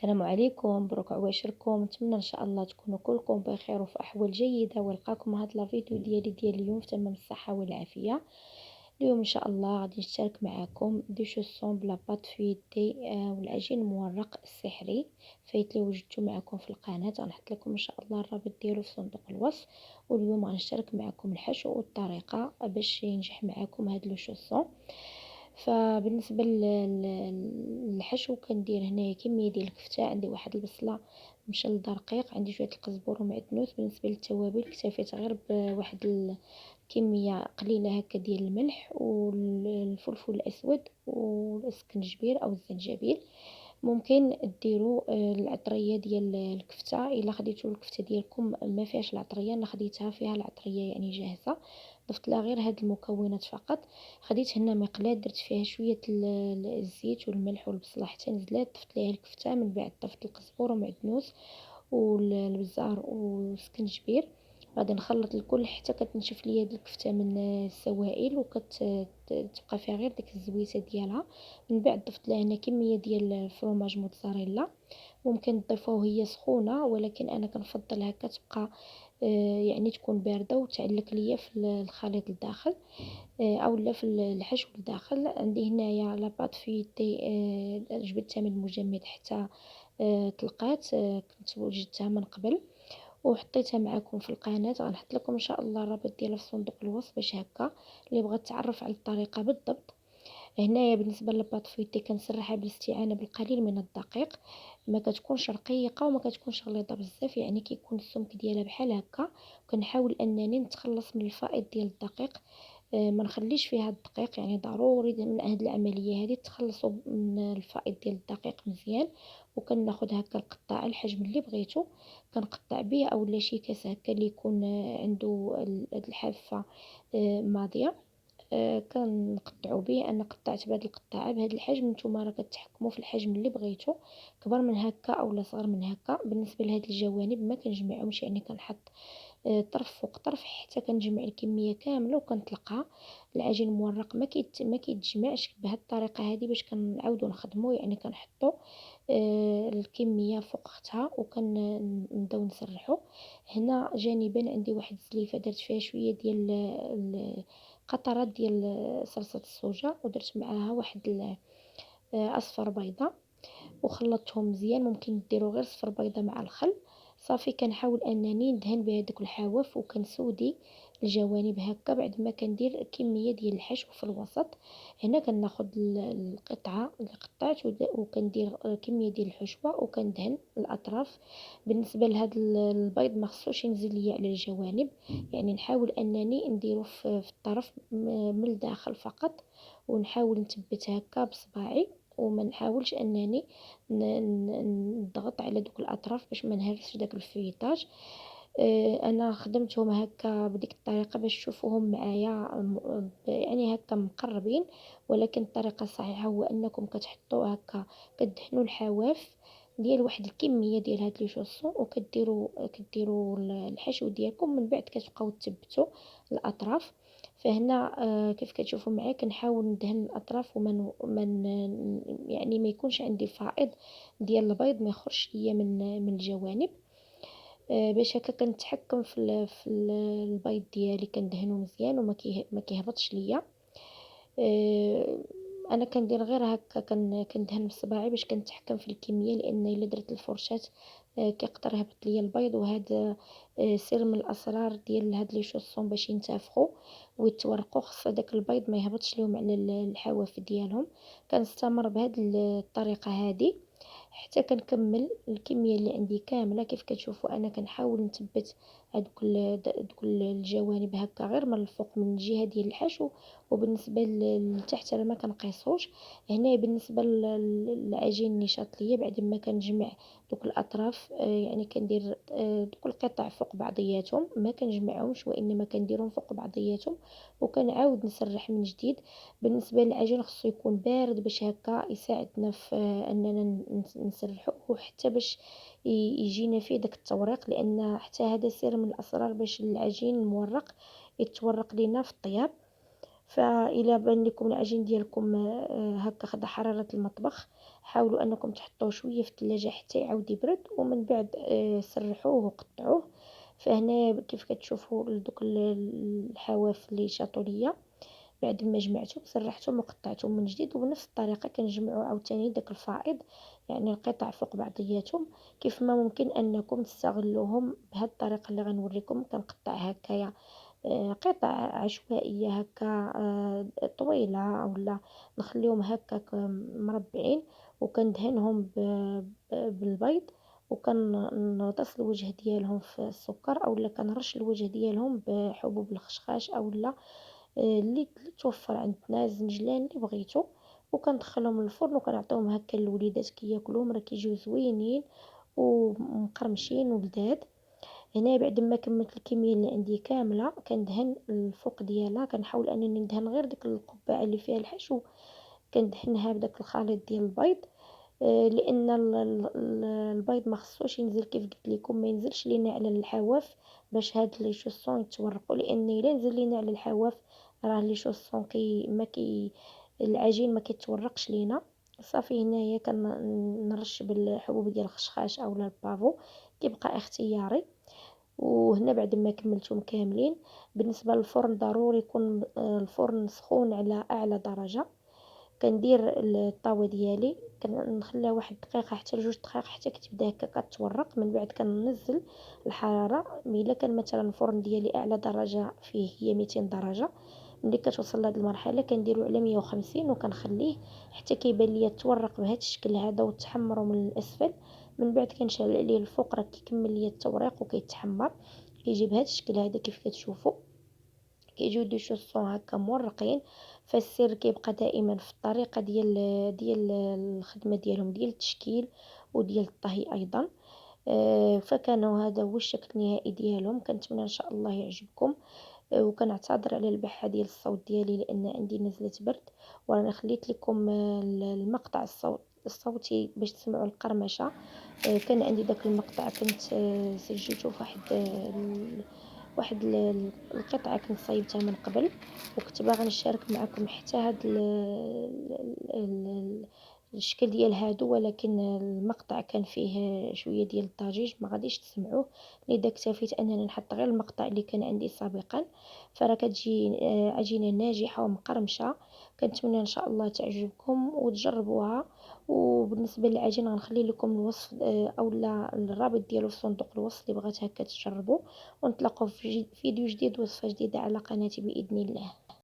السلام عليكم، مبروك عواشركم. نتمنى ان شاء الله تكونوا كلكم بخير وفي احوال جيده، ونلقاكم هاد الفيديو ديال اليوم في تمام الصحه والعافيه. اليوم ان شاء الله غادي نشارك معكم دي شوسون بلا بات فيتي والعجين المورق السحري فايت اللي وجدته معكم في القناه. غنحط لكم ان شاء الله الرابط ديالو في صندوق الوصف. واليوم غنشارك معكم الحشو والطريقه باش ينجح معكم هاد لو شوسون. فبالنسبه للحشو كندير هنايا كميه ديال الكفته. عندي واحد البصله مشلضه رقيق، عندي شويه القزبور ومعدنوس. بالنسبه للتوابل اكتفيت غير بواحد الكميه قليله هكا ديال الملح والفلفل الاسود والسكنجبير او الزنجبيل. ممكن ديروا العطريه ديال الكفته الا خديتوا الكفته ديالكم ما فيهاش العطريه. انا خديتها فيها العطريه يعني جاهزه، ضفت لها غير هاد المكونات فقط. خديت هنا مقلاة درت فيها شويه الزيت والملح والبصله حتى نزلات، ضفت ليها الكفته، من بعد ضفت القزبور ومعدنوس والبزار والسكنجبير. غادي نخلط الكل حتى كتنشف ليا هاد الكفته من السوائل وكتبقى فيها غير ديك الزويته ديالها. من بعد ضفت لها هنا كميه ديال الفرomاج موتزاريلا. ممكن تضيفوها وهي سخونه، ولكن انا كنفضل هكا تبقى يعني تكون بارده وتعلق ليا في الخليط الداخل او لا في الحشو الداخل. عندي هنايا لاباط فيتي جبدتها من المجمد حتى طلقات، كنت وجدتها من قبل وحطيتها معكم في القناه. غنحط لكم ان شاء الله الرابط ديالها في صندوق الوصف باش هكا اللي بغات تعرف على الطريقه بالضبط. هنايا بالنسبه للباط فويتي كنسرحها بالاستعانه بالقليل من الدقيق، ما كتكونش رقيقه وما كتكونش غليظه بزاف، يعني كيكون السمك ديالها بحال هكا. كنحاول انني نتخلص من الفائض ديال الدقيق، ما نخليش فيها الدقيق. يعني ضروري من هاد العمليه هذه تخلصوا من الفائض ديال الدقيق مزيان. وكناخذ هكا القطاع الحجم اللي بغيتو كنقطع به، اولا شي كاس هكا اللي يكون عنده هاد الحافه ماضيه كنقطعوا به. انا قطعت بهذه القطاعه بهذا الحجم، نتوما راه كتحكموا في الحجم اللي بغيتو، كبر من هكا اولا صغر من هكا. بالنسبه لهاد الجوانب ما كنجمعهمش، يعني كنحط طرف فوق طرف حتى كنجمع الكميه كامله وكنطلقها. العجين المورق ما كيتجمعش بهذه الطريقه هذه باش كنعاودو نخدمو، يعني كنحطو الكميه فوق اختها وكنبداو نسرحو. هنا جانبا عندي واحد الزليفه درت فيها شويه ديال قطرات ديال صلصه الصوجا، ودرت معاها واحد اصفر بيضه وخلطتهم مزيان. ممكن ديروا غير صفر بيضه مع الخل. صافي كنحاول انني ندهن بهذوك الحواف وكنسودي الجوانب هكا بعد ما كندير كميه ديال الحشو في الوسط. هنا كناخذ القطعه اللي قطعت وكندير كميه ديال الحشوه وكندهن الاطراف. بالنسبه لهذا البيض ما خصوش ينزل ليا على الجوانب، يعني نحاول انني نديره في الطرف من الداخل فقط، ونحاول نثبت هكا بصباعي وما نحاولش انني نضغط على دوك الاطراف باش ما نهرسش داك الفييطاج. انا خدمتهم هكا بديك الطريقه باش تشوفوهم معايا يعني هكا مقربين. ولكن الطريقه الصحيحه هو انكم كتحطوا هكا كدهنوا الحواف ديال واحد الكميه ديال هاد لي شوسون كديروا الحشو ديالكم. من بعد كتبقاو تثبتوا الاطراف. فهنا كيف كتشوفوا معايا كنحاول ندهن الاطراف يعني ما يكونش عندي فائض ديال البيض ما يخرجش ليا من الجوانب. باش هكا كنتحكم البيض ديالي كندهنو مزيان وما ما كيهبطش ليا. انا كندير غير هكا كندهن بصباعي باش كنتحكم في الكميه، لان الا درت الفرشاه كيقدر يهبط ليا البيض. وهذا سر من الاسرار ديال هاد لي شوسون باش ينتفخوا ويتورقوا، خص داك البيض ما يهبطش ليهم على الحواف ديالهم. كنستمر بهاد الطريقه هذه حتى كنكمل الكميه اللي عندي كامله. كيف كتشوفوا انا كنحاول نثبت دوك الجوانب هكا غير من الفوق من الجهه ديال الحشو، وبالنسبه لتحت انا ما كنقيسوش. هنا بالنسبه للعجين النشاط ليا بعد ما كنجمع دوك الاطراف يعني كندير دوك القطع فوق بعضياتهم، ما كنجمعهمش وانما كنديرهم فوق بعضياتهم وكنعاود نسرح من جديد. بالنسبه للعجين خصو يكون بارد باش هكا يساعدنا في اننا نسرحوه وحتى باش يجينا فيه داك التوريق، لان حتى هذا سر من الاسرار باش العجين المورق يتورق لينا في الطياب. فإلا بان لكم العجين ديالكم هكا خدا حرارة المطبخ حاولوا انكم تحطوه شويه في الثلاجه حتى يعاود يبرد، ومن بعد سرحوه وقطعوه. فهنا كيف كتشوفوا دوك الحواف اللي شاطوا ليا، بعد ما جمعتهم سرحتهم وقطعتهم من جديد. وبنفس الطريقه كنجمعوا عاوتاني داك الفائض، يعني القطع فوق بعضياتهم. كيف ما ممكن انكم تستغلوهم بهذه الطريقه اللي غنوريكم. كنقطع هكايا قطع عشوائيه هكا طويله، اولا نخليهم هكاك مربعين، وكندهنهم بالبيض، وكنغطس الوجه ديالهم في السكر، اولا كنرش الوجه ديالهم بحبوب الخشخاش، اولا اللي توفر عندنا الزنجلان اللي بغيتو. وكندخلهم للفرن وكنعطيهم هكا للوليدات كياكلوهم، راه كيجيو زوينين ومقرمشين ولذاذ. هنا بعد ما كملت الكميه اللي عندي كامله كندهن الفوق ديالها. كنحاول انني ندهن غير ديك القبعه اللي فيها الحشو، كندهنها بداك الخليط ديال البيض. لان البيض ما خصوش ينزل كيف قلت لكم، ما ينزلش لينا على الحواف باش هاد لي شوسون يتورقوا، لان الا نزل لينا على الحواف راه لي شوسون العجين ما كيتورقش لينا. صافي هنايا كنرش بالحبوب ديال الخشخاش اولا البافو، كيبقى اختياري. وهنا بعد ما كملتهم كاملين، بالنسبه للفرن ضروري يكون الفرن سخون على اعلى درجه. كندير الطاوه ديالي كنخليها واحد الدقيقه حتى لجوج دقائق حتى كتبدا هكا كتورق. من بعد كننزل الحراره، الا كان مثلا الفرن ديالي اعلى درجه فيه هي 200 درجه، ملي كتوصل لهاد المرحله كنديرو على 150 وكنخليه حتى كيبان ليا تورق بهذا الشكل هذا وتحمروا من الاسفل. من بعد كنشعل عليه الفوق، راه كيكمل ليا التوريق وكيتحمر، كيجي بهذا الشكل هذا كيف كتشوفوا. كيجيو دي شوسون هكا مورقين. فالسر كيبقى دائما في الطريقه ديال الخدمه ديالهم، ديال التشكيل وديال الطهي ايضا. فكانوا هذا هو الشكل النهائي ديالهم. كنتمنى ان شاء الله يعجبكم. وكنعتذر على البحه ديال الصوت ديالي لان عندي نزله برد. وانا خليت لكم المقطع الصوتي باش تسمعوا القرمشه. كان عندي داك المقطع كنت سجلته في القطعه كنت صايبتها من قبل، وكنت باغا نشارك معكم حتى هاد الشكل ديال هادو، ولكن المقطع كان فيه شويه ديال الضجيج ما غاديش تسمعوه، لذا اكتفيت انني نحط غير المقطع اللي كان عندي سابقا. فراه كتجي عجينه ناجحه ومقرمشه. كنتمنى ان شاء الله تعجبكم وتجربوها. وبالنسبه للعجين غنخلي لكم الوصف اولا الرابط ديالو في صندوق الوصف اللي بغات هكا تجربوا. ونتلاقاو في فيديو جديد وصفه جديده على قناتي باذن الله.